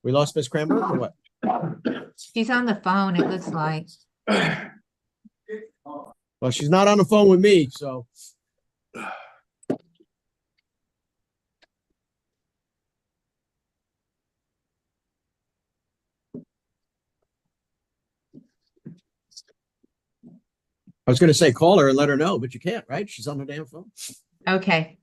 We lost Miss Cranberg or what? She's on the phone, it looks like. Well, she's not on the phone with me, so. I was going to say call her and let her know, but you can't, right? She's on the damn phone. Okay.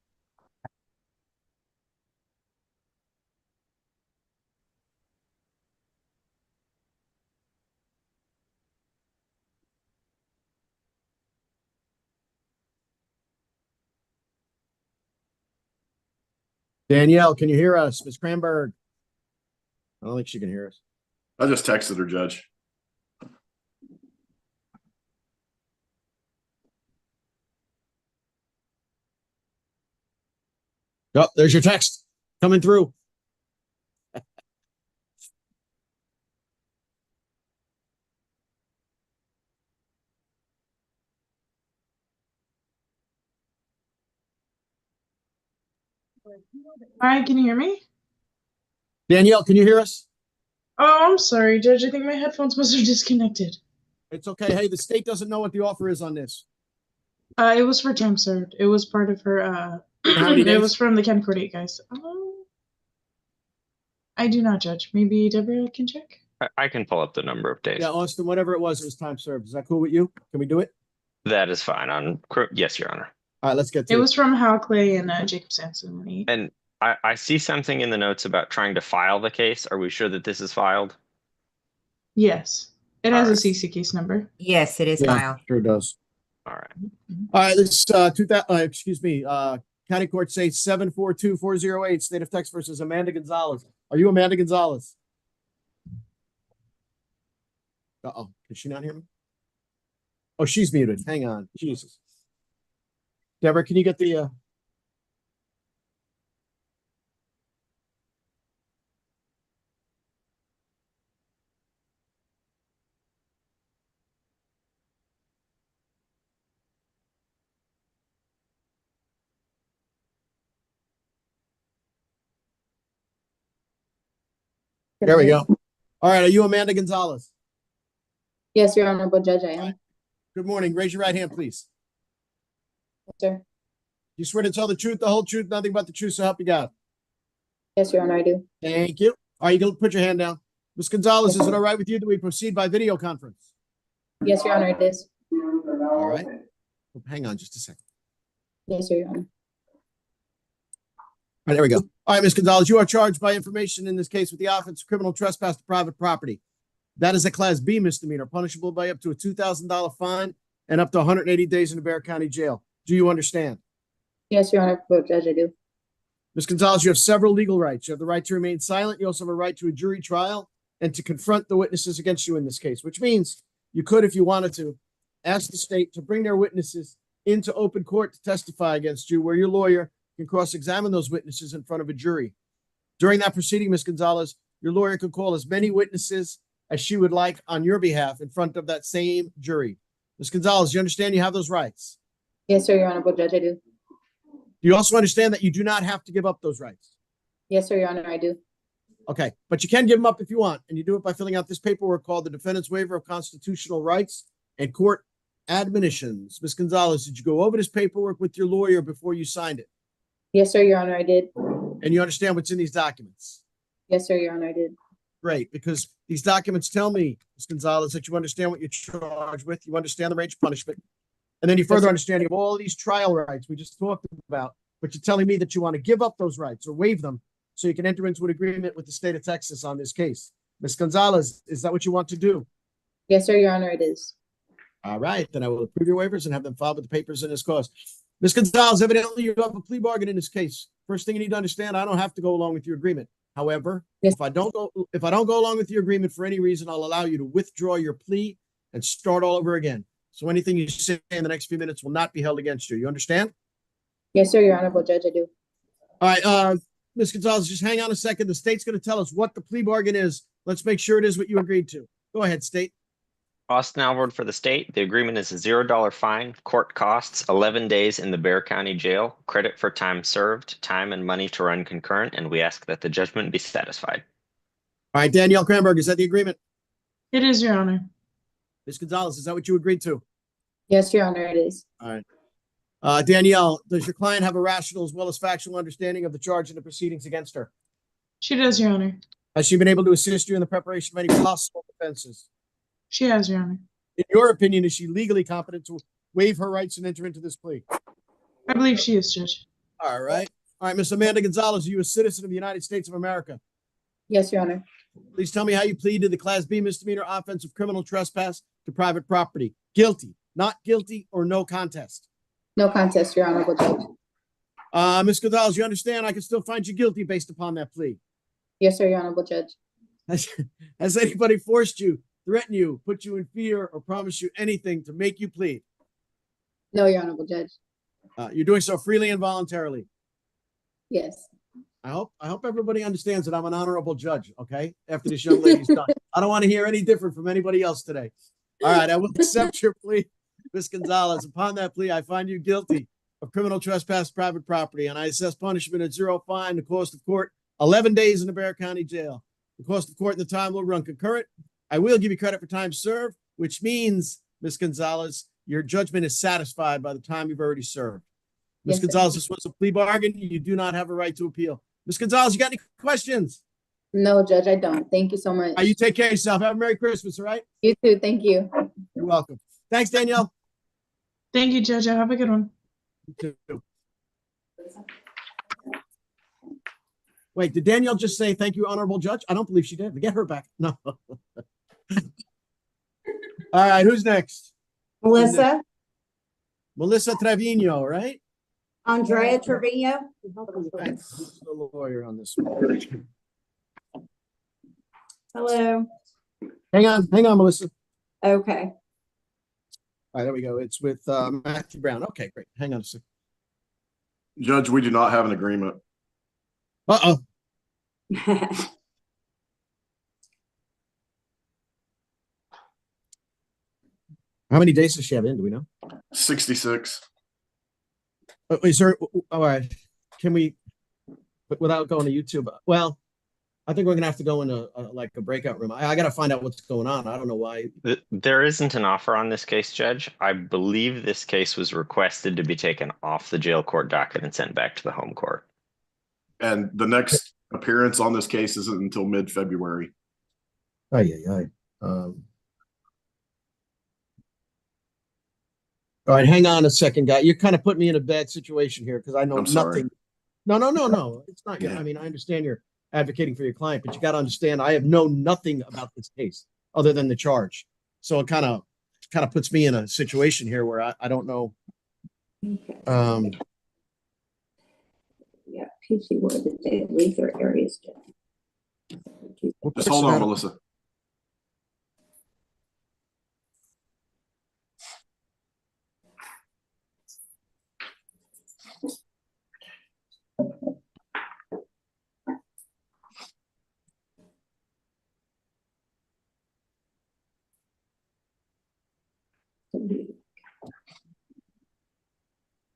Danielle, can you hear us? Miss Cranberg. I don't think she can hear us. I just texted her, Judge. Oh, there's your text coming through. Hi, can you hear me? Danielle, can you hear us? Oh, I'm sorry, Judge. I think my headphones must have disconnected. It's okay. Hey, the state doesn't know what the offer is on this. It was for time served. It was part of her, How many days? It was from the County Court 8 guys. I do not, Judge. Maybe Deborah can check? I can pull up the number of days. Yeah, Austin, whatever it was time served. Is that cool with you? Can we do it? That is fine. Yes, Your Honor. All right, let's get to It it. was from Hal Clay and Jacob Sanson. And I see something in the notes about trying to file the case. Are we sure that this is filed? Yes. It has a Alright. CC case number. Yes, it is Yeah, filed. sure does. All right. All right, this County Court say 742-408, State of Texas versus Amanda Gonzalez. Are you Amanda Gonzalez? Uh-oh, can she not hear me? Oh, she's muted. Hang on. Jesus. Deborah, can you get the There we go. All right, are you Amanda Gonzalez? Yes, Your Honorable Judge, I am. Good morning. Raise your right hand, please. Yes, sir. You swear to tell the truth, the whole truth, nothing but the truth, so help you God. Yes, Your Honor, I do. Thank you. All right, you can put your hand down. Ms. Gonzalez, is it all right with you that we proceed by video conference? Yes, Your Honor, it is. All right. Oh, hang on just a second. Yes, sir, Your Honor. All right, there we go. All right, Ms. Gonzalez, you are charged by information in this case with the offense of criminal trespass to private property. That is a Class B misdemeanor, punishable by up to a $2,000 fine and up to 180 days in the Bexar County Jail. Do you understand? Yes, Your Honorable Judge, I do. Ms. Gonzalez, you have several legal rights. You have the right to remain silent. You also have a right to a jury trial and to confront the witnesses against you in this case, which means you could, if you wanted to, ask the state to bring their witnesses into open court to testify against you, where your lawyer can cross-examine those witnesses in front of a jury. During that proceeding, Ms. Gonzalez, your lawyer could call as many witnesses as she would like on your behalf in front of that same jury. Ms. Gonzalez, you understand you have those rights? Yes, sir, Your Honorable Judge, I do. Do you also understand that you do not have to give up those rights? Yes, sir, Your Honor, I do. Okay, but you can give them up if you want, and you do it by filling out this paperwork called the Defendant's Waiver of Constitutional Rights and Court Admonitions. Ms. Gonzalez, did you go over this paperwork with your lawyer before you signed it? Yes, sir, Your Honor, I did. And you understand what's in these documents? Yes, sir, Your Honor, I did. Great, because these documents tell me, Ms. Gonzalez, that you understand what you're charged with, you understand the range of punishment, and then you further understanding of all these trial rights we just talked about, but you're telling me that you want to give up those rights or waive them so you can enter into an agreement with the state of Texas on this case. Ms. Gonzalez, is that what you want to do? Yes, sir, Your Honor, it is. All right, then I will approve your waivers and have them filed with the papers in this cause. Ms. Gonzalez, evidently you have a plea bargain in this case. First thing you need to understand, I don't have to go along with your agreement. However, Yes. if I don't go along with your agreement for any reason, I'll allow you to withdraw your plea and start all over again. So anything you say in the next few minutes will not be held against you. You understand? Yes, sir, Your Honorable Judge, I do. All right, Ms. Gonzalez, just hang on a second. The state's going to tell us what the plea bargain is. Let's make sure it is what you agreed to. Go ahead, state. Austin Alvord for the state. The agreement is a $0 fine, court costs, 11 days in the Bexar County Jail, credit for time served, time and money to run concurrent, and we ask that the judgment be satisfied. All right, Danielle Cranberg, is that the agreement? It is, Your Honor. Ms. Gonzalez, is that what you agreed to? Yes, Your Honor, it is. All right. Danielle, does your client have a rational as well as factual understanding of the charge and the proceedings against her? She does, Your Honor. Has she been able to assist you in the preparation of any possible defenses? She has, Your Honor. In your opinion, is she legally competent to waive her rights and enter into this plea? I believe she is, Judge. All right. All right, Ms. Amanda Gonzalez, are you a citizen of the United States of America? Yes, Your Honor. Please tell me how you pleaded the Class B misdemeanor offense of criminal trespass to private property. Guilty, not guilty, or no contest? No contest, Your Honorable Judge. Ms. Gonzalez, you understand I can still find you guilty based upon that plea? Yes, sir, Your Honorable Judge. Has anybody forced you, threatened you, put you in fear, or promised you anything to make you plead? No, Your Honorable Judge. You're doing so freely and voluntarily. Yes. I hope everybody understands that I'm an honorable judge, okay? After this young lady's done. I don't want to hear any different from anybody else today. All right, I will accept your plea, Ms. Gonzalez. Upon that plea, I find you guilty of criminal trespass to private property, and I assess punishment at 0 fine, the cost of court, 11 days in the Bexar County Jail. The cost of court and the time will run concurrent. I will give you credit for time served, which means, Ms. Gonzalez, your judgment is satisfied by the time you've already served. Ms. Yes, sir. Gonzalez, this was a plea bargain. You do not have a right to appeal. Ms. Gonzalez, you got any questions? No, Judge, I don't. Thank you so much. You take care of yourself. Have a Merry Christmas, all right? You too. Thank you. You're welcome. Thanks, Danielle. Thank you, Judge. Have a good one. You too. Wait, did Danielle just say thank you, honorable judge? I don't believe she did. Get her back. No. All right, who's next? Melissa, Melissa Trevino, right? Andrea Trevino. Right. Who's the lawyer on this one? Hello. Hang on, Melissa. Okay. All right, there we go. It's with Matthew Brown. Okay, great. Hang on a second. Judge, we do not have an agreement. Uh-oh. How many days does she have in? Do we know? 66. Is there, all right, can we, without going to YouTube, well, I think we're gonna have to go into like a breakout room. I gotta find out what's going on. I don't know why. There isn't an offer on this case, Judge. I believe this case was requested to be taken off the jail court docket and sent back to the home court. And the next appearance on this case isn't until mid-February. All right, hang on a second, guy. You're kind of putting me in a bad situation here because I know I'm sorry. nothing. No. It's not. Yeah. I mean, I understand you're advocating for your client, but you got to understand I have known nothing about this case other than the charge. So it kind of puts me in a situation here where I don't know. Okay. Yeah, PC word that they leave their areas. Just hold on, Melissa.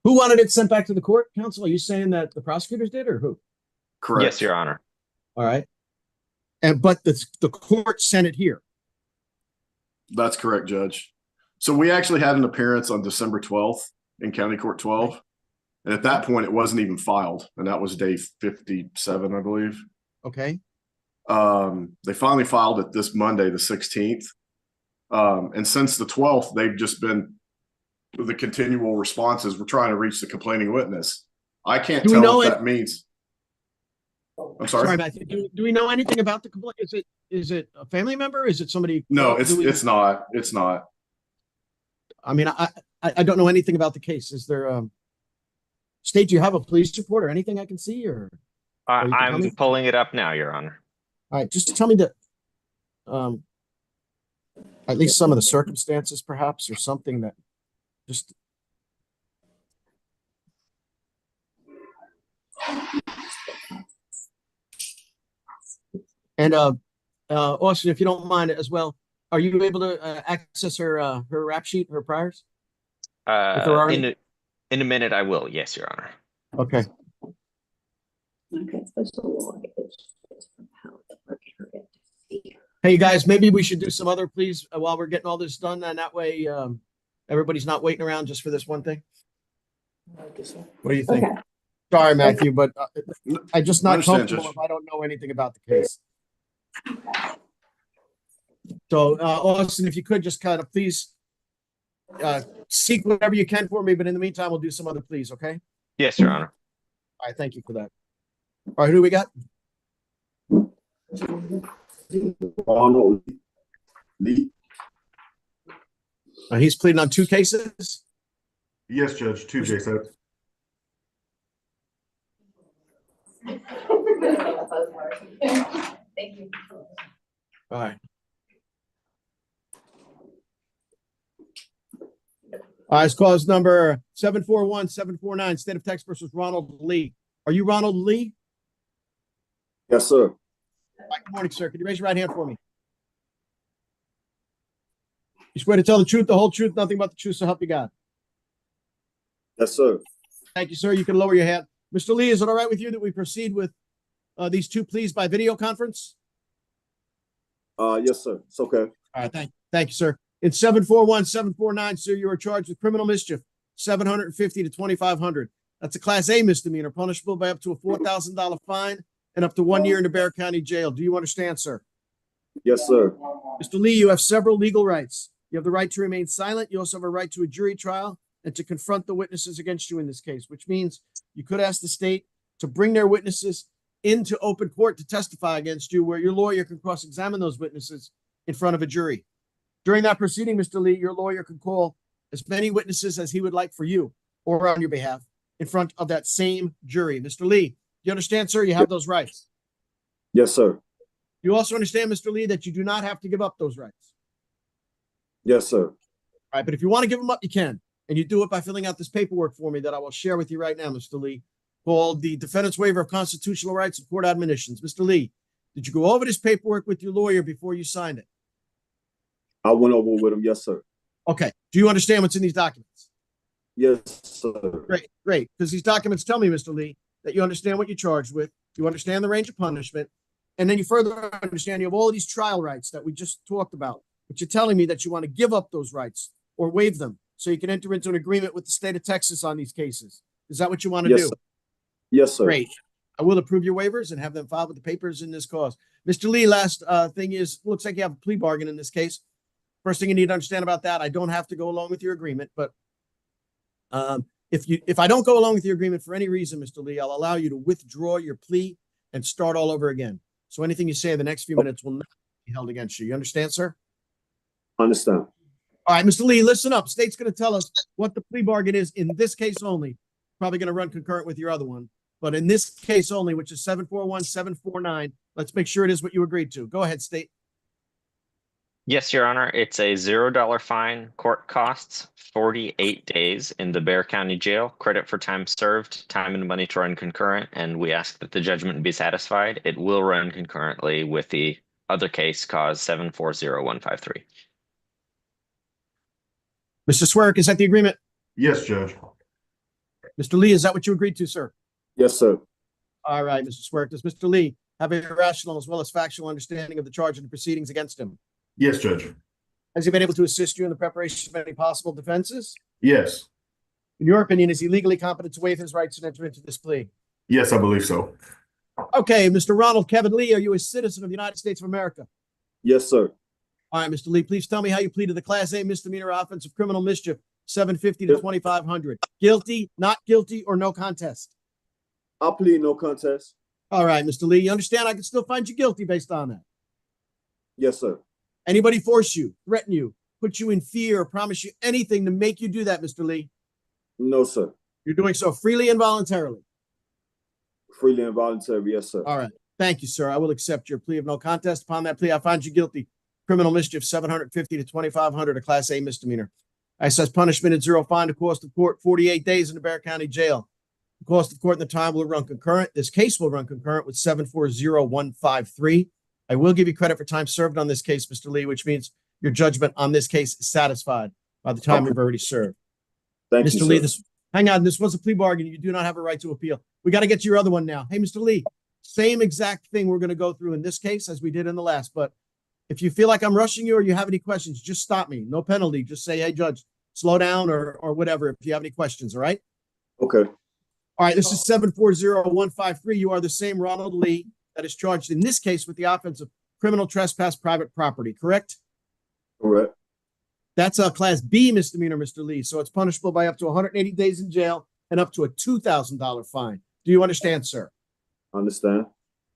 Who wanted it sent back to the court, counsel? Are you saying that the prosecutors did or who? Correct. Yes, Your Honor. All right. But the court sent it here. That's correct, Judge. So we actually had an appearance on December 12th in County Court 12. And at that point, it wasn't even filed. And that was day 57, I believe. Okay. They finally filed it this Monday, the 16th. And since the 12th, they've just been the continual responses. We're trying to reach the complaining witness. I can't Do we know tell what it- that means. I'm sorry. Sorry, Matthew. Do we know anything about the complaint? Is it a family member? Is it somebody? No, do we- it's not. It's not. I mean, I don't know anything about the case. Is there State, do you have a police report or anything I can see or? Or you can tell me? I'm pulling it up now, Your Honor. All right, just tell me that at least some of the circumstances perhaps or something that just. And Austin, if you don't mind as well, are you able to access her rap sheet, her priors? If there are any- In a minute, I will. Yes, Your Honor. Okay. Okay, special law is from how the work her Hey, guys, maybe we should do some other pleas while we're getting all this done, and that way, everybody's not waiting around just for this one thing. What do you think? Okay. Sorry, Matthew, but I just not Understand, comfortable Judge. if I don't know anything about the case. So, Austin, if you could just kind of please seek whatever you can for me, but in the meantime, we'll do some other pleas, okay? Yes, Your Honor. All right, thank you for that. All right, who do we got? Ronald Lee. He's pleading on 2 cases. Yes, Judge, 2 cases. All right. All right, it's cause number 741-749, State of Texas versus Ronald Lee. Are you Ronald Lee? Yes, sir. All right, good morning, sir. Could you raise your right hand for me? You swear to tell the truth, the whole truth, nothing but the truth, so help you God. Yes, sir. Thank you, sir. You can lower your hand. Mr. Lee, is it all right with you that we proceed with these 2 pleas by video conference? Yes, sir. It's okay. All right, thank you, sir. In 741-749, sir, you are charged with criminal mischief, 750 to 2,500. That's a Class A misdemeanor, punishable by up to a $4,000 fine and up to 1 year in the Bexar County Jail. Do you understand, sir? Yes, sir. Mr. Lee, you have several legal rights. You have the right to remain silent. You also have a right to a jury trial and to confront the witnesses against you in this case, which means you could ask the state to bring their witnesses into open court to testify against you, where your lawyer can cross-examine those witnesses in front of a jury. During that proceeding, Mr. Lee, your lawyer can call as many witnesses as he would like for you or on your behalf in front of that same jury. Mr. Lee, you understand, sir, you have those rights. Yes, sir. You also understand, Mr. Lee, that you do not have to give up those rights. Yes, sir. All right, but if you want to give them up, you can. And you do it by filling out this paperwork for me that I will share with you right now, Mr. Lee, called the Defendant's Waiver of Constitutional Rights and Court Admonitions. Mr. Lee, did you go over this paperwork with your lawyer before you signed it? I went over with him. Yes, sir. Okay. Do you understand what's in these documents? Yes, sir. Great. Because these documents tell me, Mr. Lee, that you understand what you're charged with, you understand the range of punishment, and then you further understand you have all of these trial rights that we just talked about. But you're telling me that you want to give up those rights or waive them so you can enter into an agreement with the state of Texas on these cases. Is that what you want to Yes, do? sir. Yes, sir. Great. I will approve your waivers and have them filed with the papers in this cause. Mr. Lee, last thing is, looks like you have a plea bargain in this case. First thing you need to understand about that, I don't have to go along with your agreement, but if I don't go along with your agreement for any reason, Mr. Lee, I'll allow you to withdraw your plea and start all over again. So anything you say in the next few minutes will not be held against you. You understand, sir? Understand. All right, Mr. Lee, listen up. State's going to tell us what the plea bargain is in this case only. Probably going to run concurrent with your other one. But in this case only, which is 741-749, let's make sure it is what you agreed to. Go ahead, State. Yes, Your Honor. It's a $0 fine, court costs, 48 days in the Bexar County Jail, credit for time served, time and money to run concurrent, and we ask that the judgment be satisfied. It will run concurrently with the other case, cause 740153. Mr. Swearick, is that the agreement? Yes, Judge. Mr. Lee, is that what you agreed to, sir? Yes, sir. All right, Mr. Swearick. Does Mr. Lee have a rational as well as factual understanding of the charge and the proceedings against him? Yes, Judge. Has he been able to assist you in the preparation of any possible defenses? Yes. In your opinion, is he legally competent to waive his rights and enter into this plea? Yes, I believe so. Okay, Mr. Ronald Kevin Lee, are you a citizen of the United States of America? Yes, sir. All right, Mr. Lee, please tell me how you pleaded the Class A misdemeanor offense of criminal mischief, 750 to 2,500. Guilty, not guilty, or no contest? I plead no contest. All right, Mr. Lee, you understand I can still find you guilty based on that? Yes, sir. Anybody force you, threaten you, put you in fear, or promise you anything to make you do that, Mr. Lee? No, sir. You're doing so freely and voluntarily. Freely and voluntary. Yes, sir. All right. Thank you, sir. I will accept your plea of no contest. Upon that plea, I find you guilty. Criminal mischief, 750 to 2,500, a Class A misdemeanor. I assess punishment at 0 fine, the cost of court, 48 days in the Bexar County Jail. The cost of court and the time will run concurrent. This case will run concurrent with 740153. I will give you credit for time served on this case, Mr. Lee, which means your judgment on this case is satisfied by the time you've already served. Thank Mr. you, Lee, sir. hang on. This was a plea bargain. You do not have a right to appeal. We got to get to your other one now. Hey, Mr. Lee, same exact thing we're going to go through in this case as we did in the last, but If you feel like I'm rushing you or you have any questions, just stop me. No penalty. Just say, hey, Judge, slow down or whatever if you have any questions, all right? Okay. All right, this is 740-153. You are the same Ronald Lee that is charged in this case with the offense of criminal trespass private property, correct? Correct. That's a Class B misdemeanor, Mr. Lee. So it's punishable by up to 180 days in jail and up to a $2,000 fine. Do you understand, sir? Understand.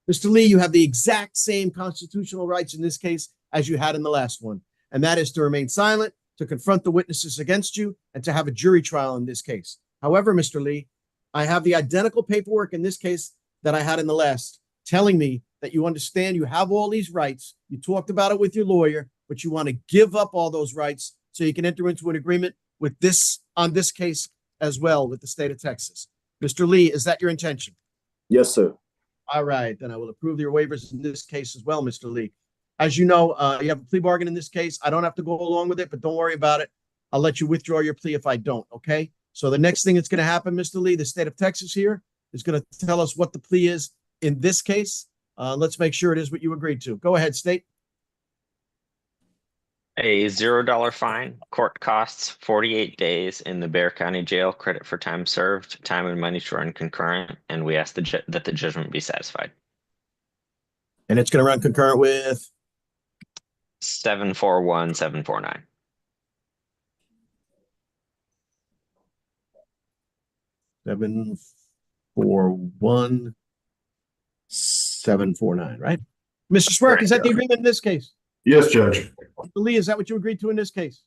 Mr. Lee, you have the exact same constitutional rights in this case as you had in the last one, and that is to remain silent, to confront the witnesses against you, and to have a jury trial in this case. However, Mr. Lee, I have the identical paperwork in this case that I had in the last, telling me that you understand you have all these rights. You talked about it with your lawyer, but you want to give up all those rights so you can enter into an agreement with this on this case as well with the state of Texas. Mr. Lee, is that your intention? Yes, sir. All right, then I will approve your waivers in this case as well, Mr. Lee. As you know, you have a plea bargain in this case. I don't have to go along with it, but don't worry about it. I'll let you withdraw your plea if I don't, okay? So the next thing that's going to happen, Mr. Lee, the state of Texas here is going to tell us what the plea is in this case. Let's make sure it is what you agreed to. Go ahead, state. A $0 fine, court costs 48 days in the Bexar County Jail, credit for time served, time and money to run concurrent, and we ask that the judgment be satisfied. And it's going to run concurrent with 741-749. seven four one 749, right? Mr. Swerk, is that the agreement in this case? Yes, Judge. Mr. Lee, is that what you agreed to in this case?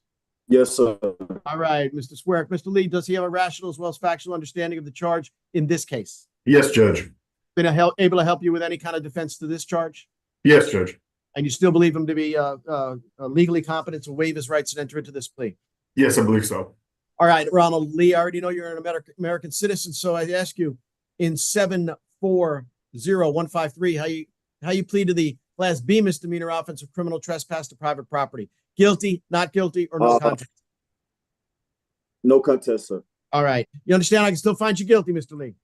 Yes, sir. All right, Mr. Swerk. Mr. Lee, does he have a rational as well as factual understanding of the charge in this case? Yes, Judge. Been able to help you with any kind of defense to this charge? Yes, Judge. And you still believe him to be legally competent to waive his rights and enter into this plea? Yes, I believe so. All right, Ronald Lee, I already know you're an American citizen, so I ask you in 740-153 how you plead to the Class B misdemeanor offense of criminal trespass to private property. Guilty, not guilty, or no contest? No contest, sir. All right. You understand I can still find you guilty, Mr. Lee?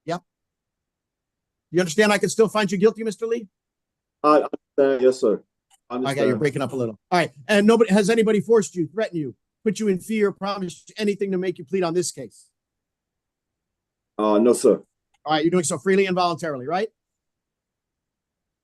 Yep. You understand I can still find you guilty, Mr. Lee? I understand. Yes, sir. I Okay, understand. you're breaking up a little. All right. And has anybody forced you, threatened you, put you in fear, promised anything to make you plead on this case? No, sir. All right. You're doing so freely and voluntarily, right?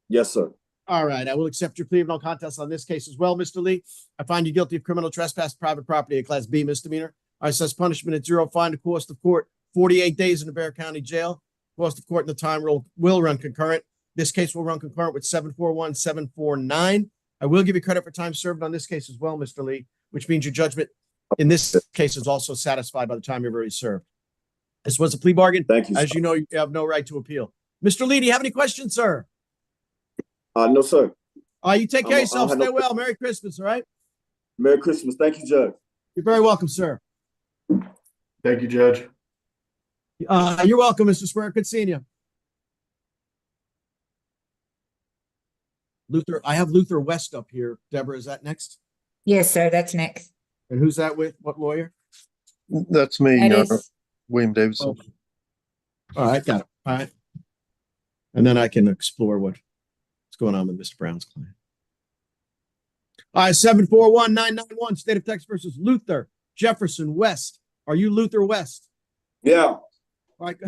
Yes, sir. All right. I will accept your plea of no contest on this case as well, Mr. Lee. I find you guilty of criminal trespass to private property, a Class B misdemeanor. I assess punishment at 0, fine, the cost of court, 48 days in the Bexar County Jail. Cost of court and the time will run concurrent. This case will run concurrent with 741-749. I will give you credit for time served on this case as well, Mr. Lee, which means your judgment in this case is also satisfied by the time you've already served. This was a plea bargain. Thank you, As sir. you know, you have no right to appeal. Mr. Lee, do you have any questions, sir? No, sir. You take care of I yourself. have no Stay well. Merry Christmas, all right? Merry Christmas. Thank you, Judge. You're very welcome, sir. Thank you, Judge. You're welcome, Mr. Swear. Good seeing you. Luther, I have Luther West up here. Deborah, is that next? Yes, sir, that's next. And who's that with? What lawyer? That's me, That Your is, Honor. William Davidson. All right, got it. All right. And then I can explore what's going on with Mr. Brown's client. All right, 741-991, State of Texas versus Luther Jefferson West. Are you Luther West? Yeah. All right,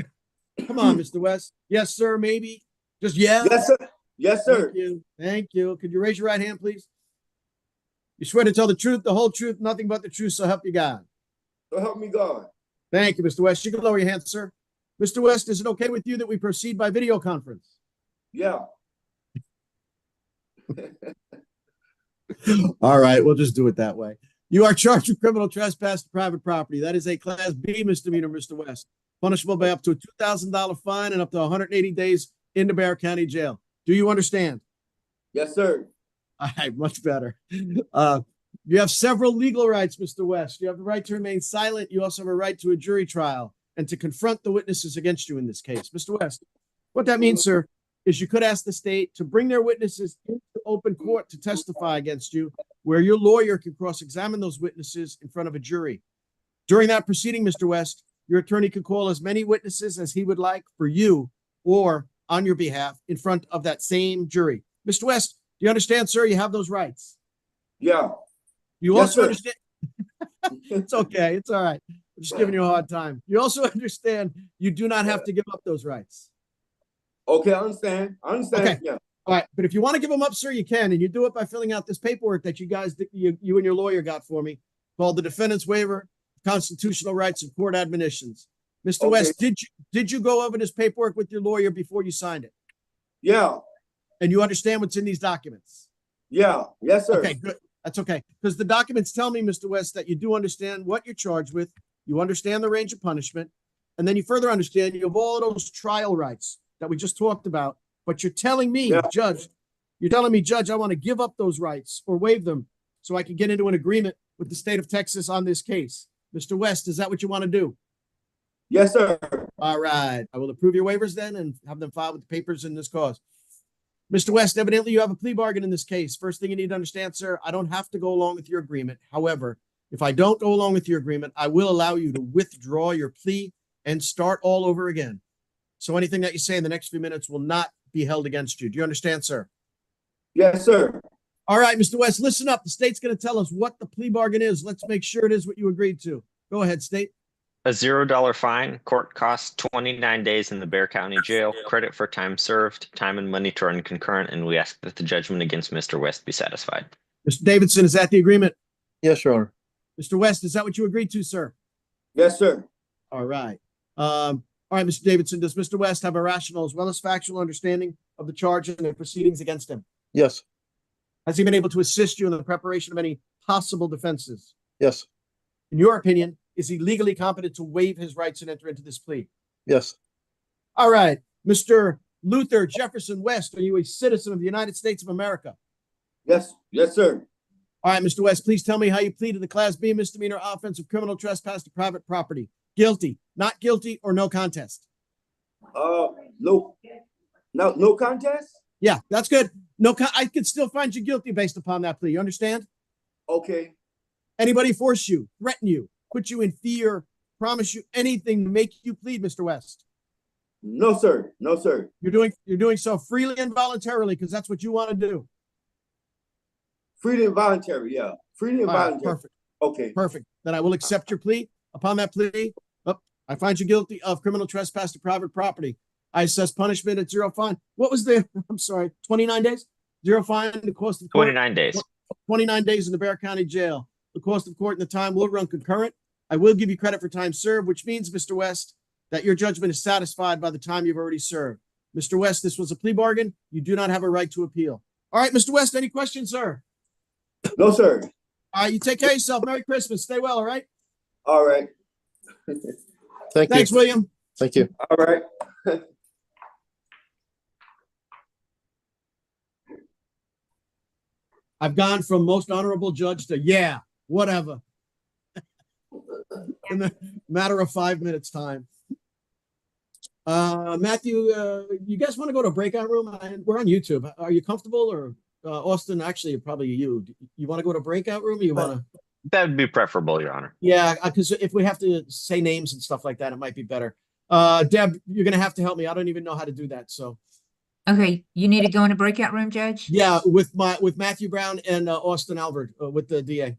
come on, Mr. West. Yes, sir, maybe. Just yeah. Yes, sir. Yes, sir. Thank you. Thank you. Could you raise your right hand, please? You swear to tell the truth, the whole truth, nothing but the truth, so help you God. So help me God. Thank you, Mr. West. You can lower your hand, sir. Mr. West, is it okay with you that we proceed by video conference? Yeah. All right, we'll just do it that way. You are charged with criminal trespass to private property. That is a Class B misdemeanor, Mr. West. Punishable by up to a $2,000 fine and up to 180 days in the Bexar County Jail. Do you understand? Yes, sir. All right, much better. You have several legal rights, Mr. West. You have the right to remain silent. You also have a right to a jury trial and to confront the witnesses against you in this case. Mr. West, what that means, sir, is you could ask the state to bring their witnesses into open court to testify against you, where your lawyer can cross-examine those witnesses in front of a jury. During that proceeding, Mr. West, your attorney could call as many witnesses as he would like for you, or on your behalf in front of that same jury. Mr. West, do you understand, sir? You have those rights. Yeah. You Yes, also sir. understand. It's okay. It's all right. I'm just giving you a hard time. You also understand you do not have to give up those rights. Okay, I understand. I understand. Okay. Yeah. All right. But if you want to give them up, sir, you can. And you do it by filling out this paperwork that you guys, you and your lawyer got for me called the Defendant's Waiver, Constitutional Rights and Court Admonitions. Mr. Okay. West, did you go over this paperwork with your lawyer before you signed it? Yeah. And you understand what's in these documents? Yeah. Yes, sir. Okay, good. That's okay. Because the documents tell me, Mr. West, that you do understand what you're charged with. You understand the range of punishment. And then you further understand you have all of those trial rights that we just talked about. But you're telling me, Yeah. Judge, I want to give up those rights or waive them so I can get into an agreement with the state of Texas on this case. Mr. West, is that what you want to do? Yes, sir. All right. I will approve your waivers then and have them filed with the papers in this cause. Mr. West, evidently you have a plea bargain in this case. First thing you need to understand, sir, I don't have to go along with your agreement. However, if I don't go along with your agreement, I will allow you to withdraw your plea and start all over again. So anything that you say in the next few minutes will not be held against you. Do you understand, sir? Yes, sir. All right, Mr. West, listen up. The state's going to tell us what the plea bargain is. Let's make sure it is what you agreed to. Go ahead, state. A $0 fine, court costs 29 days in the Bexar County Jail, credit for time served, time and money to run concurrent, and we ask that the judgment against Mr. West be satisfied. Mr. Davidson, is that the agreement? Yes, Your Honor. Mr. West, is that what you agreed to, sir? Yes, sir. All right. All right, Mr. Davidson, does Mr. West have a rational as well as factual understanding of the charge and the proceedings against him? Yes, Has he been able to assist you in the preparation of any possible defenses? yes, In your opinion, is he legally competent to waive his rights and enter into this plea? yes, All right, Mr. Luther Jefferson West, are you a citizen of the United States of America? Yes. Yes, sir. All right, Mr. West, please tell me how you pleaded the Class B misdemeanor offense of criminal trespass to private property. Guilty, not guilty, or no contest? No contest? Yeah, that's good. I could still find you guilty based upon that plea. You understand? Okay. Anybody force you, threaten you, put you in fear, promise you anything to make you plead, Mr. West? No, sir. No, sir. You're doing so freely and voluntarily because that's what you want to do. Freely and voluntary. Yeah. Freely and All right, voluntary. perfect. Okay. Perfect. Then I will accept your plea. Upon that plea, I find you guilty of criminal trespass to private property. I assess punishment at zero fine. What was I'm sorry, 29 days? Zero fine, the cost of court. 29 days. 29 days in the Bexar County Jail. The cost of court and the time will run concurrent. I will give you credit for time served, which means, Mr. West, that your judgment is satisfied by the time you've already served. Mr. West, this was a plea bargain. You do not have a right to appeal. All right, Mr. West, any questions, sir? No, sir. All right, you take care of yourself. Merry Christmas. Stay well, all right? All right. Thanks, you. William. Thank you. All right. I've gone from most honorable judge to yeah, whatever. In the matter of 5 minutes time. Matthew, you guys want to go to a breakout room? We're on YouTube. Are you comfortable, or Austin? Actually, probably you. You want to go to a breakout room, or you want to? That would be preferable, Your Honor. Yeah, because if we have to say names and stuff like that, it might be better. Deb, you're gonna have to help me. I don't even know how to do that. So Okay, you need to go in a breakout room, Judge? yeah, with Matthew Brown and Austin Albert with the DA.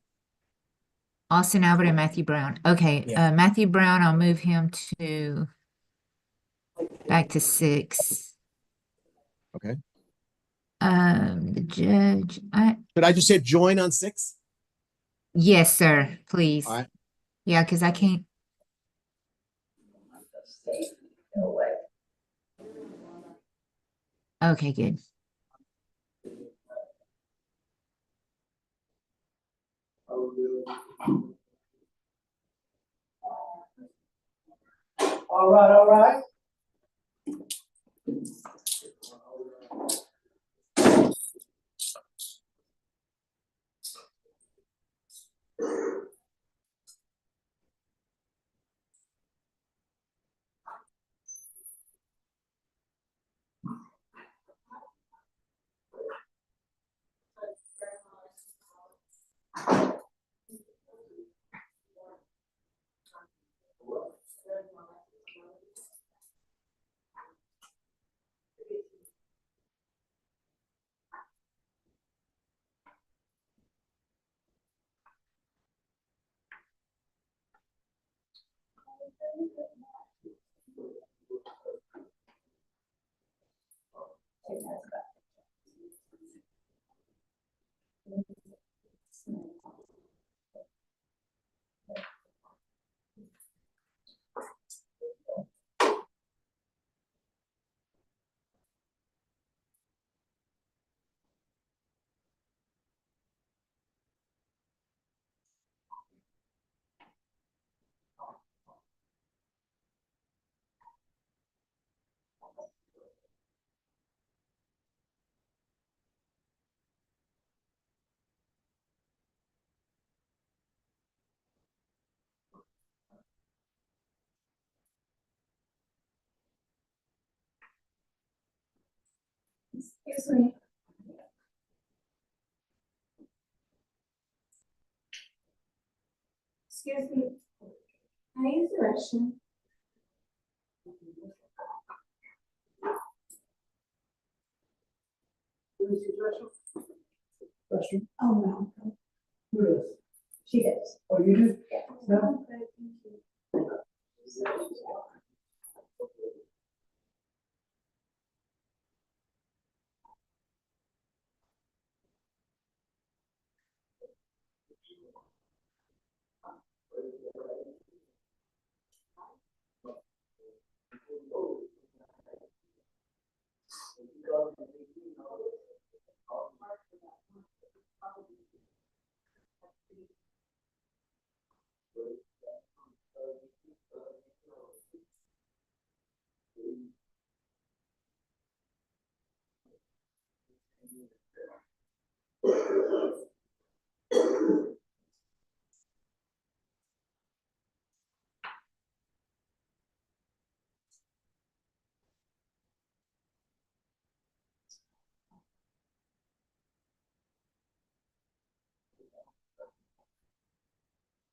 Austin Albert and Matthew Brown. Okay, Yeah. Matthew Brown, I'll move him to back to 6. Okay. The judge, Did I just hit join on 6? yes, sir, please. All right. Yeah, because I can't. Okay, good. All right. All right. Excuse me. Excuse me. Can I use the restroom? Restroom? Oh, no. Who is? She does. Oh, you do? Yeah. No?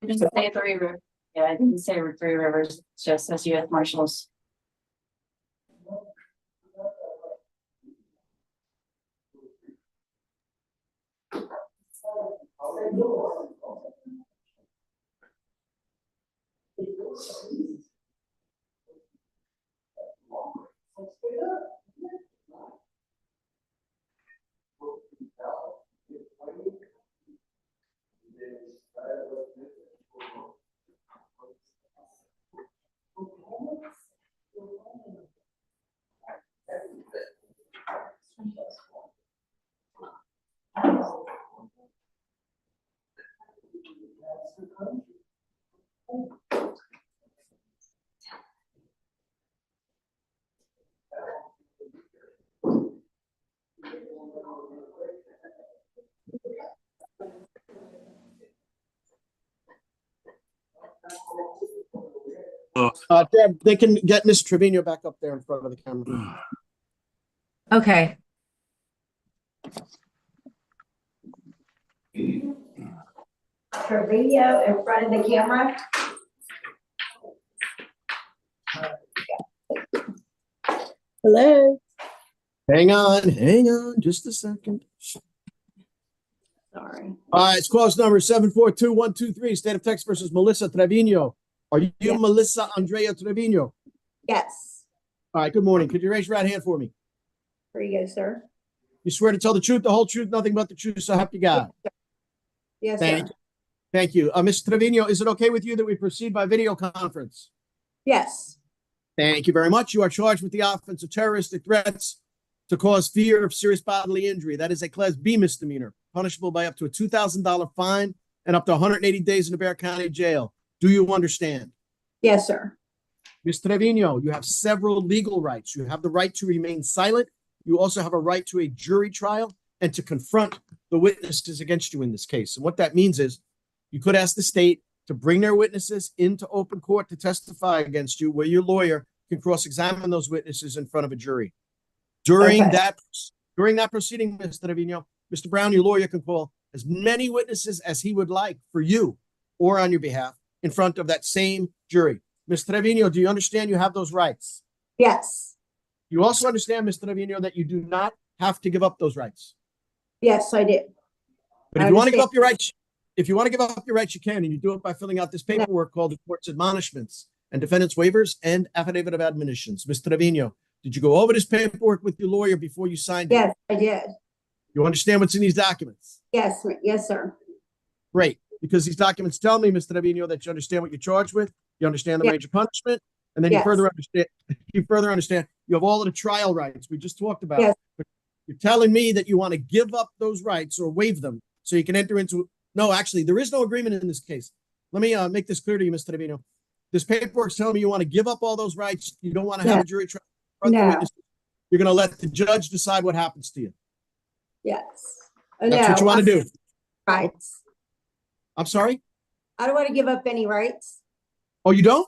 It didn't say Three Rivers. Yeah, I didn't say Three Rivers, it just says U.S. Marshals. Deb, they can get Miss Trevino back up there in front of the camera. Okay. Trevino in front of the camera. Hello. Hang on, just a second. Sorry. All right, it's clause number 742123, State of Texas versus Melissa Trevino. Are you Yeah. Melissa Andrea Trevino? Yes. All right, good morning. Could you raise your right hand for me? Here you go, sir. You swear to tell the truth, the whole truth, nothing but the truth, so help you God. Yes, Thank sir. Thank you. Ms. Trevino, is it okay with you that we proceed by video conference? Yes. Thank you very much. You are charged with the offense of terroristic threats to cause fear of serious bodily injury. That is a Class B misdemeanor, punishable by up to a $2,000 fine and up to 180 days in the Bexar County Jail. Do you understand? Yes, sir. Ms. Trevino, you have several legal rights. You have the right to remain silent. You also have a right to a jury trial and to confront the witnesses against you in this case. And what that means is you could ask the state to bring their witnesses into open court to testify against you, where your lawyer can cross-examine those witnesses in front of a jury. During Okay. that proceeding, Mr. Trevino, Mr. Brown, your lawyer can call as many witnesses as he would like for you or on your behalf in front of that same jury. Mr. Trevino, do you understand you have those rights? Yes. You also understand, Mr. Trevino, that you do not have to give up those rights. Yes, I did. But if I you want to give understand. up your rights, if you want to give up your rights, you can, and you do it by filling out this paperwork called the court's admonishments. and defendant's waivers and affidavit of admonitions. Mr. Trevino, did you go over this paperwork with your lawyer before you signed it? Yes, I did. You understand what's in these documents? Yes, yes, sir. Great, because these documents tell me, Mr. Trevino, that you understand what you're charged with, you understand the Yeah. range of punishment, and then you Yes. further understand you have all of the trial rights we just talked about. Yes. But you're telling me that you want to give up those rights or waive them so you can enter into, no, actually, there is no agreement in this case. Let me make this clear to you, Mr. Trevino. This paperwork's telling me you want to give up all those rights. You don't want to have No. a jury trial. Front the No. witness. You're going to let the judge decide what happens to you. Yes. That's what you want to do. Rights. I'm sorry? I don't want to give up any rights. Oh, you don't?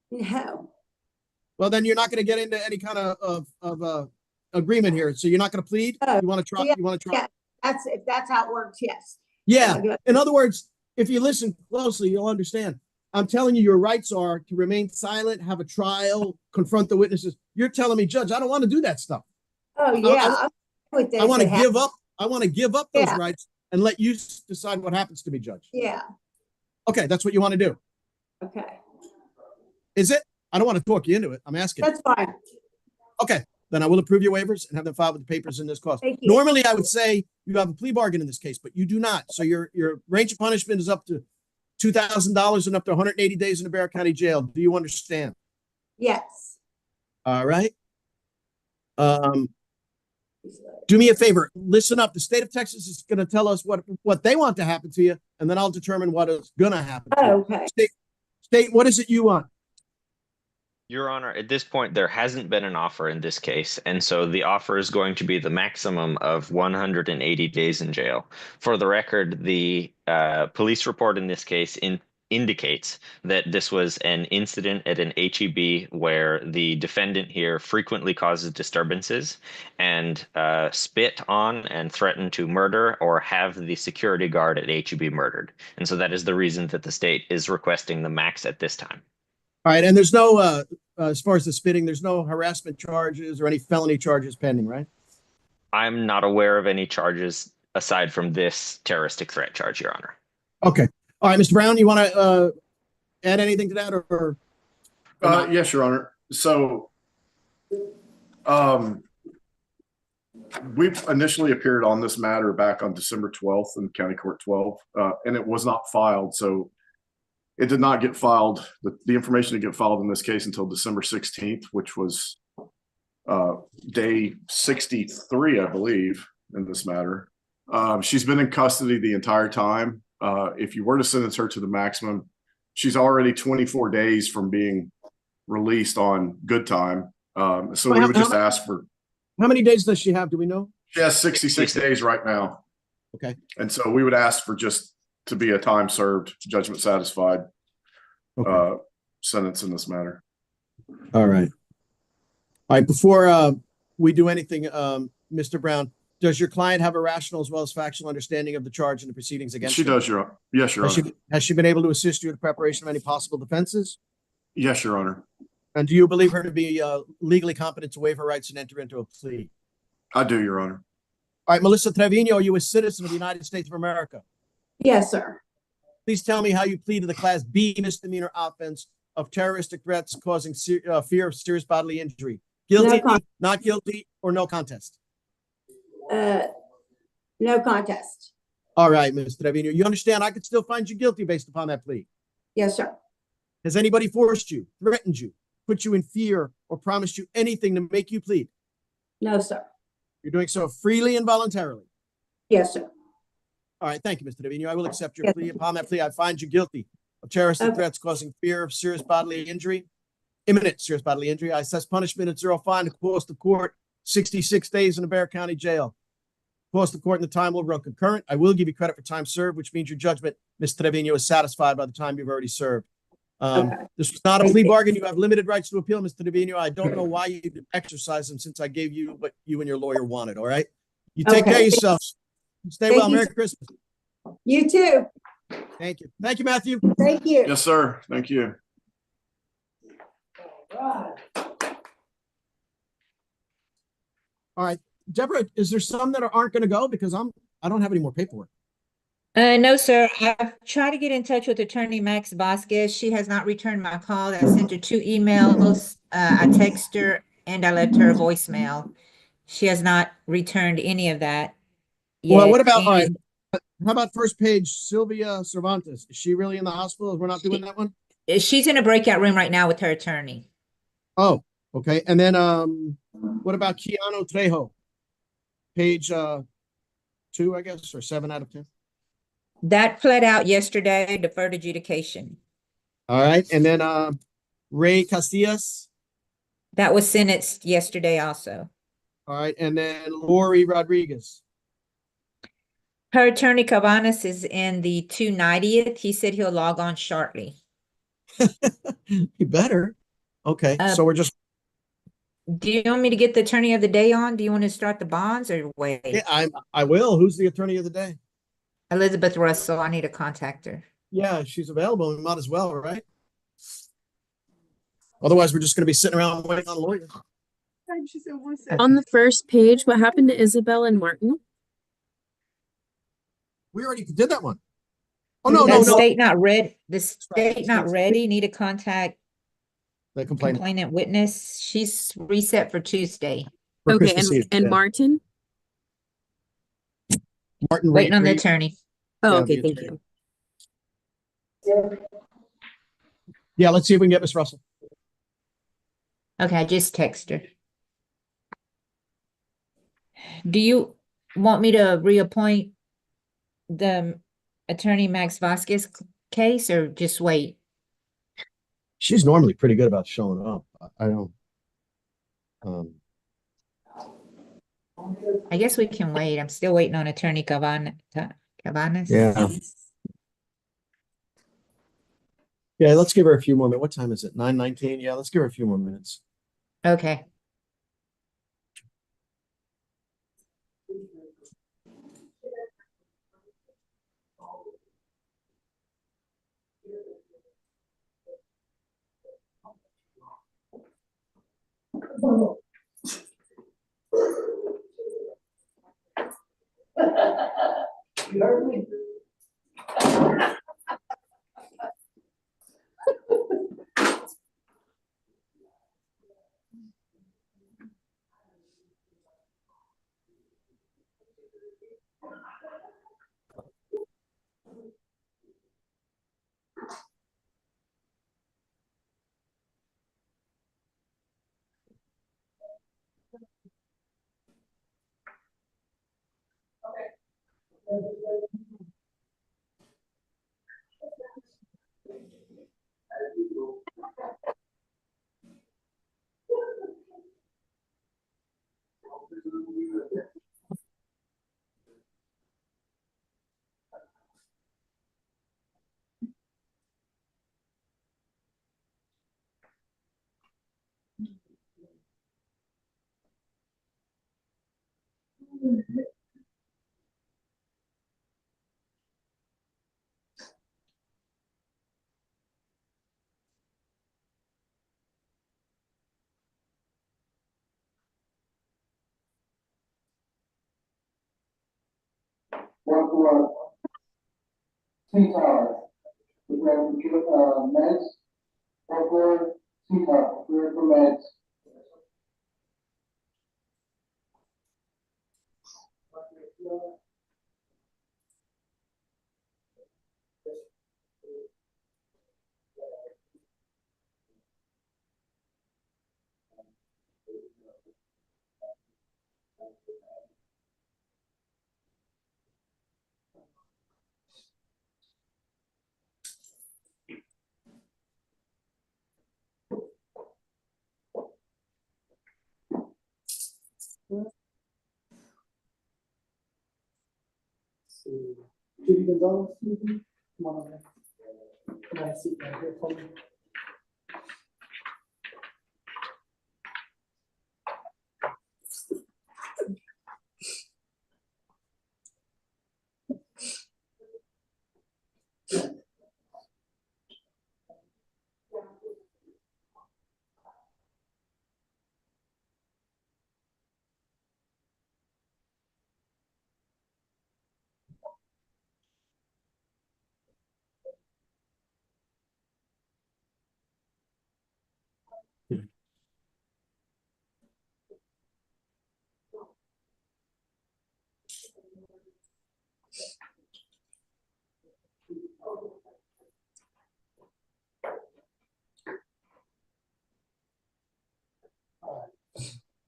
No. Well, then you're not going to get into any kind of agreement here. So you're not going to plead? Oh, You want to try? yeah, You want to try? yeah. If that's how it works, yes. Yeah. I'll give up. In other words, if you listen closely, you'll understand. I'm telling you, your rights are to remain silent, have a trial, confront the witnesses. You're telling me, Judge, I don't want to do that stuff. Oh, yeah. I'm with this. I want to It give happens. up. I want to give up those Yeah. rights and let you decide what happens to me, Judge. Yeah. Okay, that's what you want to do. Okay. Is it? I don't want to talk you into it. I'm asking. That's fine. Okay, then I will approve your waivers and have them filed with the papers in this cause. Thank you. Normally, I would say you have a plea bargain in this case, but you do not. So your range of punishment is up to $2,000 and up to 180 days in the Bear County Jail. Do you understand? Yes. All right. Do me a favor. Listen up. The state of Texas is going to tell us what they want to happen to you, and then I'll determine what is going to happen to you. Okay. State, what is it you want? Your Honor, at this point, there hasn't been an offer in this case, and so the offer is going to be the maximum of 180 days in jail. For the record, the police report in this case indicates that this was an incident at an HEB where the defendant here frequently causes disturbances and spit on and threatened to murder or have the security guard at HEB murdered. And so that is the reason that the state is requesting the max at this time. All right, and there's no, as far as the spitting, there's no harassment charges or any felony charges pending, right? I'm not aware of any charges aside from this terroristic threat charge, Your Honor. Okay. All right, Mr. Brown, you want to add anything to that or not? Yes, Your Honor. So, we initially appeared on this matter back on December 12th in County Court 12, and it was not filed. So it did not get filed. The information didn't get filed in this case until December 16th, which was day 63, I believe, in this matter. She's been in custody the entire time. If you were to sentence her to the maximum, she's already 24 days from being released on good time. So we would just ask for. How many days does she have? Do we know? She has 66 days right now. Okay. And so we would ask for just to be a time served, judgment satisfied sentence in this matter. All right. All right. Before we do anything, Mr. Brown, does your client have a rational as well as factual understanding of the charge and the proceedings against She her? does, Your Honor. Yes, Your Honor. Has she been able to assist you in the preparation of any possible defenses? Yes, Your Honor. And do you believe her to be legally competent to waive her rights and enter into a plea? I do, Your Honor. All right, Melissa Trevino, are you a citizen of the United States of America? Yes, sir. Please tell me how you plead to the Class B misdemeanor offense of terroristic threats causing fear of serious bodily injury. Guilty, not guilty, or no contest? No contest. All right, Ms. Trevino, you understand I could still find you guilty based upon that plea. Yes, sir. Has anybody forced you, threatened you, put you in fear, or promised you anything to make you plead? No, sir. You're doing so freely and voluntarily. Yes, sir. All right, thank you, Mr. Trevino. I will accept your Yes. plea. Upon that plea, I find you guilty of terroristic Okay. threats causing fear of serious bodily injury, imminent serious bodily injury. I assess punishment at 0 fine, the cost of court, 66 days in the Bear County Jail. Cost of court and the time will run concurrent. I will give you credit for time served, which means your judgment, Ms. Trevino, is satisfied by the time you've already served. Okay. This was not a Thank plea you. bargain. You have limited rights to appeal, Mr. Trevino. I don't know why you didn't exercise them since I gave you what you and your lawyer wanted, all right? You take Okay. care of yourselves. Stay Thank well. you. Merry Christmas. You too. Thank you. Thank you, Matthew. Thank you. Yes, sir. Thank you. All right. Deborah, is there some that aren't going to go? Because I don't have any more paperwork. No, sir. I've tried to get in touch with Attorney Max Vasquez. She has not returned my call. I sent her 2 emails. I texted her and I left her a voicemail. She has not returned any of that Well, yet. what about, all right, And how about first page, Sylvia Cervantes? Is she really in the hospital? We're not doing that one? she's in a breakout room right now with her attorney. Oh, okay. And then, what about Keanu Trejo? Page, 2, I guess, or 7 out of 10. That pled out yesterday, deferred adjudication. All right. And then, Ray Castillas. That was sentenced yesterday also. All right. And then Lori Rodriguez. Her attorney Cabanas is in the 290th. He said he'll log on shortly. You better. Okay. Uh, So we're just, Do you want me to get the attorney of the day on? Do you want to start the bonds or wait? yeah, I will. Who's the attorney of the day? Elizabeth Russell, I need to contact her. Yeah, she's available. We might as well, right? Otherwise, we're just going to be sitting around waiting on a lawyer. On the first page, what happened to Isabel and Martin? We already did that one. Oh, The no. state not read, the right. state not ready, need to contact The complaint. complainant witness. She's reset for Tuesday. For Okay, Christmas Eve, and yeah. Martin? Martin Waiting on the Reed. attorney. Oh, Yeah, okay, the thank attorney. you. Yeah, let's see if we can get Miss Russell. Okay, I just text her. Do you want me to reappoint the attorney Max Vasquez case or just wait? She's normally pretty good about showing up. I don't. I guess we can wait. I'm still waiting on attorney Cabanas. Yeah. Yeah, let's give her a few more minutes. What time is it? 9:19? Yeah, let's give her a few more minutes. Okay.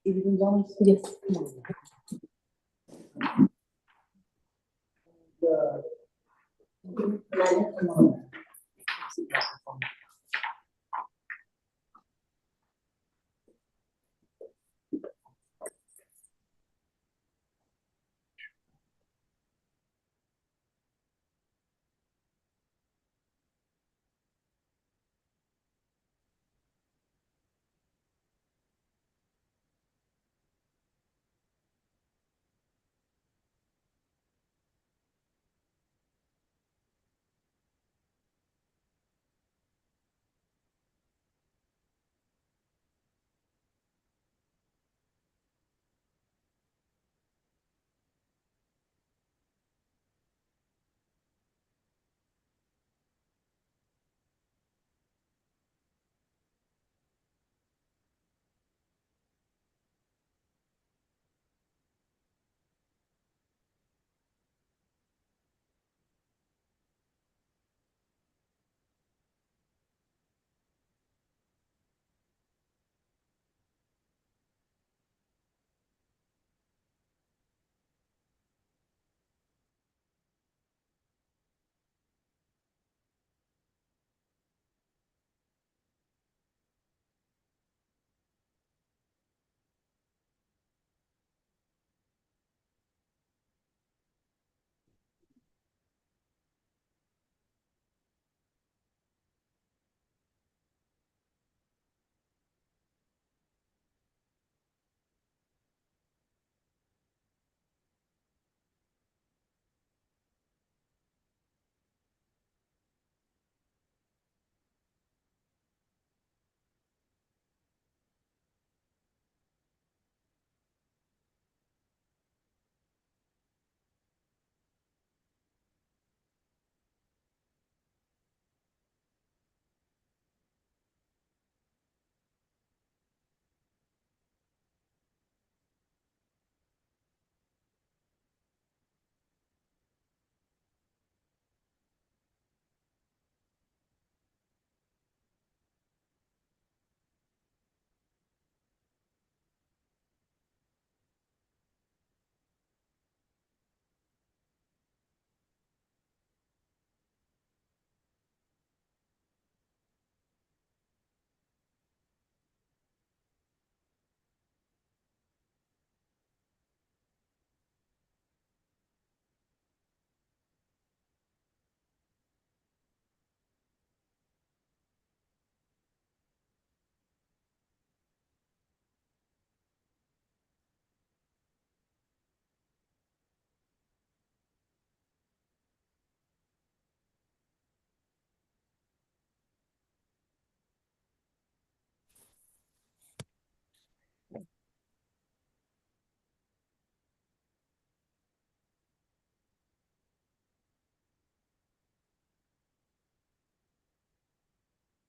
Yes.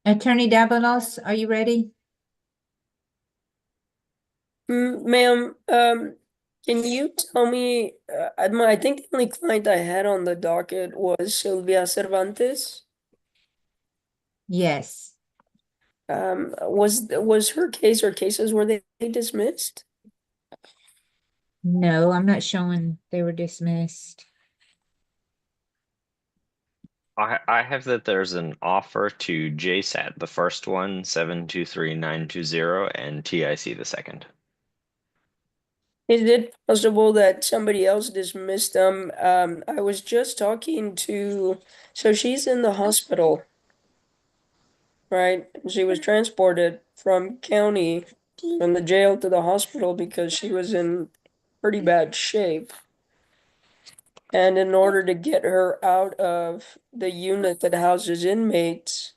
Attorney Davalos, are you ready? Ma'am, can you tell me, I think the only client I had on the docket was Sylvia Cervantes. Yes. Was her case or cases, were they dismissed? No, I'm not showing they were dismissed. I have that there's an offer to JSAT, the first one, 723,920, and TIC the second. Is it possible that somebody else dismissed them? I was just talking to, so she's in the hospital, right? She was transported from the jail to the hospital because she was in pretty bad shape. And in order to get her out of the unit that houses inmates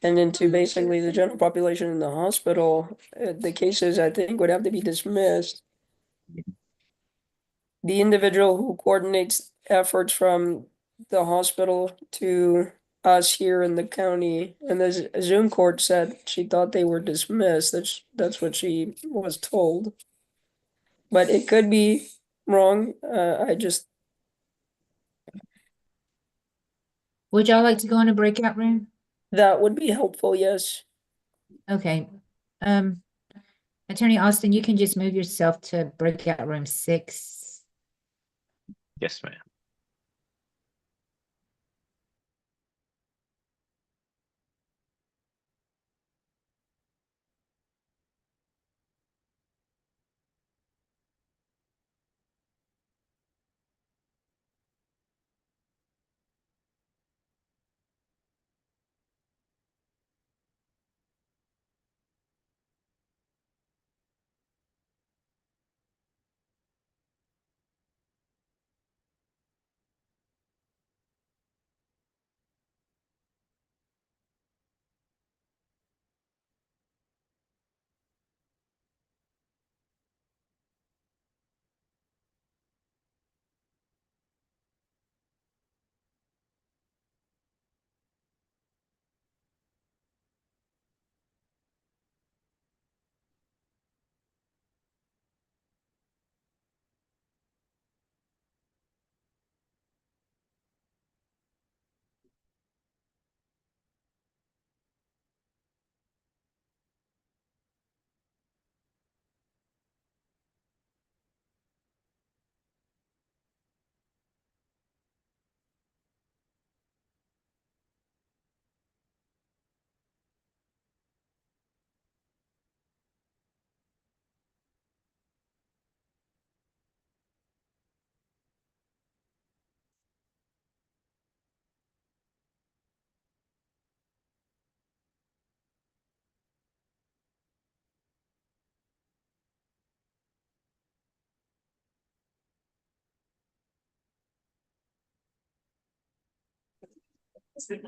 and into basically the general population in the hospital, the cases I think would have to be dismissed. The individual who coordinates efforts from the hospital to us here in the county, and the Zoom court said she thought they were dismissed. That's what she was told. But it could be wrong. Would y'all like to go in a breakout room? That would be helpful, yes. Okay. Attorney Austin, you can just move yourself to breakout room 6. Yes, ma'am.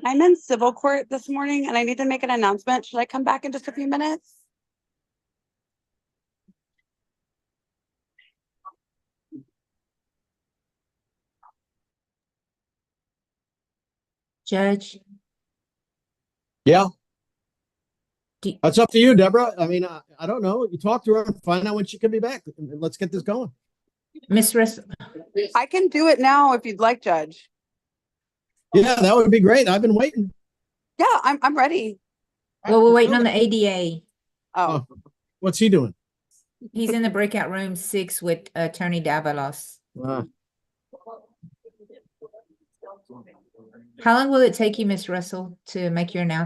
I'm in civil court this morning and I need to make an announcement. Should I come back in just a few minutes? Judge, Yeah. Do- That's up to you, Deborah. I mean, I don't know. You talk to her, find out when she can be back, and let's get this going. Miss Russell, I can do it now if you'd like, Judge. Yeah, that would be great. I've been waiting. Yeah, I'm ready. well, we're waiting on the ADA. Oh, What's he doing? He's in the breakout room 6 with Attorney Davalos. How long will it take you, Miss Russell, to make your announcement?